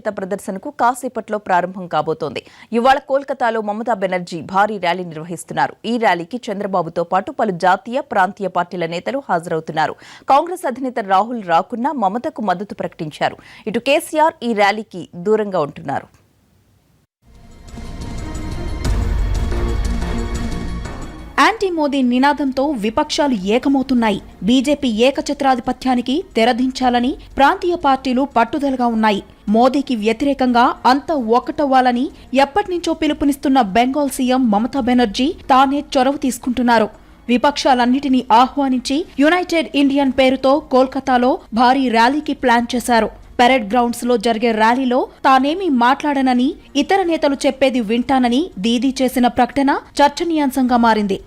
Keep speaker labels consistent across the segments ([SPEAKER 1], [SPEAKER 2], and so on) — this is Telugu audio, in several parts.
[SPEAKER 1] ప్రదర్శనకు కాసేపట్లో ప్రారంభం కాబోతోంది. ఇవాళ కోల్కతాలో మమతా బెనర్జీ భారీ ర్యాలీ నిర్వహిస్తున్నారు. ఈ ర్యాలీకి చంద్రబాబుతో పాటు పలు జాతీయ, ప్రాంతీయ పార్టీల నేతలు హాజరవుతున్నారు. కాంగ్రెస్ అధినేత రాహుల్ రాకున్నా మమతకు మద్దతు ప్రకటించారు. ఇటు కేసీఆర్ ఈ ర్యాలీకి దూరంగా ఉంటున్నారు.
[SPEAKER 2] యాంటీ మోదీ నినాదంతో విపక్షాలు ఏకమవుతున్నాయి. బీజేపీ ఏకఛత్రాధిపత్యానికి తెరదించాలని ప్రాంతీయ పార్టీలు పట్టుదలగా ఉన్నాయి. మోదీకి వ్యతిరేకంగా అంతా ఒక్కటవ్వాలని ఎప్పటినుంచో పిలుపునిస్తున్న బెంగాల్ సీఎం మమతా బెనర్జీ తానే చొరవ తీసుకుంటున్నారు. విపక్షాలన్నిటినీ ఆహ్వానించి యునైటెడ్ ఇండియన్ పేరుతో కోల్కతాలో భారీ ర్యాలీకి ప్లాన్ చేశారు. పెరేడ్ గ్రౌండ్స్ లో జరిగే ర్యాలీలో తానేమీ మాట్లాడనని, ఇతర నేతలు చెప్పేది వింటానని దీదీ చేసిన ప్రకటన చర్చనీయాంశంగా మారింది.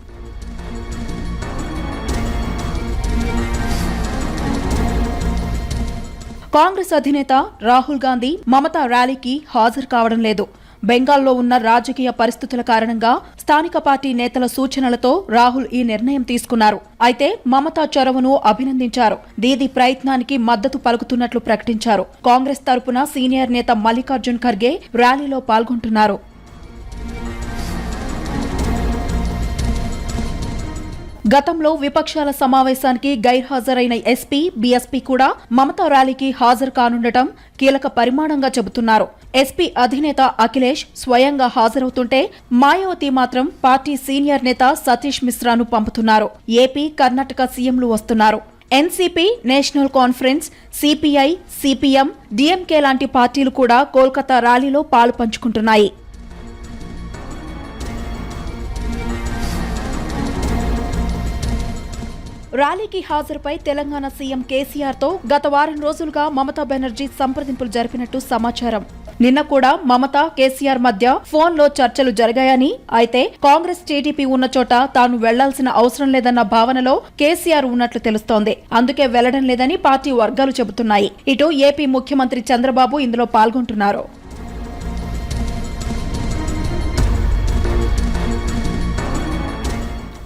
[SPEAKER 2] కాంగ్రెస్ అధినేత రాహుల్ గాంధీ మమతా ర్యాలీకి హాజరు కావడం లేదు. బెంగాల్లో ఉన్న రాజకీయ పరిస్థితుల కారణంగా స్థానిక పార్టీ నేతల సూచనలతో రాహుల్ ఈ నిర్ణయం తీసుకున్నారు. అయితే మమతా చొరవను అభినందించారు. దీదీ ప్రయత్నానికి మద్దతు పలుకుతున్నట్లు ప్రకటించారు. కాంగ్రెస్ తరపున సీనియర్ నేత మల్లికార్జున్ ఖర్గే ర్యాలీలో పాల్గొంటున్నారు. గతంలో విపక్షాల సమావేశానికి గైర్హాజరైన ఎస్పీ, బీఎస్పీ కూడా మమతా ర్యాలీకి హాజరు కానుండటం కీలక పరిమాణంగా చెబుతున్నారు. ఎస్పీ అధినేత అఖిలేష్ స్వయంగా హాజరవుతుంటే మాయావతి మాత్రం పార్టీ సీనియర్ నేత సతీష్ మిశ్రాను పంపుతున్నారు. ఏపీ, కర్ణాటక సీఎంలు వస్తున్నారు. NCP, national conference, CPI, CPM, DMK లాంటి పార్టీలు కూడా కోల్కతా ర్యాలీలో పాలు పంచుకుంటున్నాయి. ర్యాలీకి హాజరుపై తెలంగాణ సీఎం కేసీఆర్ తో గత వారం రోజులుగా మమతా బెనర్జీ సంప్రదింపులు జరిపినట్టు సమాచారం. నిన్న కూడా మమతా, కేసీఆర్ మధ్య ఫోన్లో చర్చలు జరిగాయని, అయితే కాంగ్రెస్, టీడీపీ ఉన్న చోట తాను వెళ్లాల్సిన అవసరం లేదన్న భావనలో కేసీఆర్ ఉన్నట్లు తెలుస్తోంది. అందుకే వెళ్లడం లేదని పార్టీ వర్గాలు చెబుతున్నాయి. ఇటు ఏపీ ముఖ్యమంత్రి చంద్రబాబు ఇందులో పాల్గొంటున్నారు.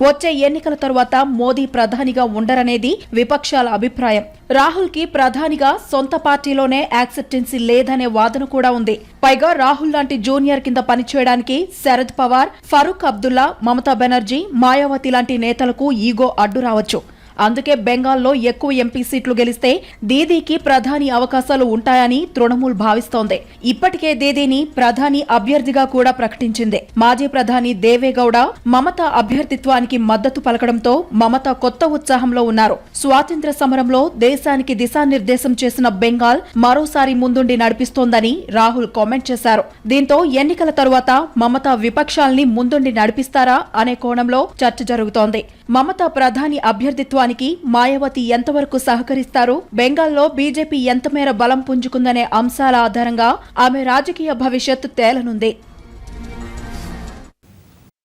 [SPEAKER 2] వచ్చే ఎన్నికల తరువాత మోదీ ప్రధానిగా ఉండరనేది విపక్షాల అభిప్రాయం. రాహుల్ కి ప్రధానిగా సొంత పార్టీలోనే యాక్సెప్టెన్సీ లేదనే వాదన కూడా ఉంది. పైగా రాహుల్ లాంటి జూనియర్ కింద పనిచేయడానికి శరద్ పవార్, ఫరూక్ అబ్దుల్లా, మమతా బెనర్జీ, మాయావతి లాంటి నేతలకు ఈగో అడ్డు రావచ్చు. అందుకే బెంగాల్లో ఎక్కువ ఎంపీ సీట్లు గెలిస్తే దీదీకి ప్రధాని అవకాశాలు ఉంటాయని తృణమూల్ భావిస్తోంది. ఇప్పటికే దీదీని ప్రధాని అభ్యర్థిగా కూడా ప్రకటించింది. మాజీ ప్రధాని దేవేగౌడ మమతా అభ్యర్థిత్వానికి మద్దతు పలకడంతో మమత కొత్త ఉత్సాహంలో ఉన్నారు. స్వాతంత్ర్య సమరంలో దేశానికి దిశానిర్దేశం చేసిన బెంగాల్ మరోసారి ముందుండి నడిపిస్తోందని రాహుల్ కామెంట్ చేశారు. దీంతో ఎన్నికల తరువాత మమత విపక్షాల్ని ముందుండి నడిపిస్తారా అనే కోణంలో చర్చ జరుగుతోంది. మమతా ప్రధాని అభ్యర్థిత్వానికి మాయావతి ఎంతవరకు సహకరిస్తారు, బెంగాల్లో బీజేపీ ఎంతమేర బలం పుంజుకుందనే అంశాల ఆధారంగా ఆమె రాజకీయ భవిష్యత్తు తేలనుంది.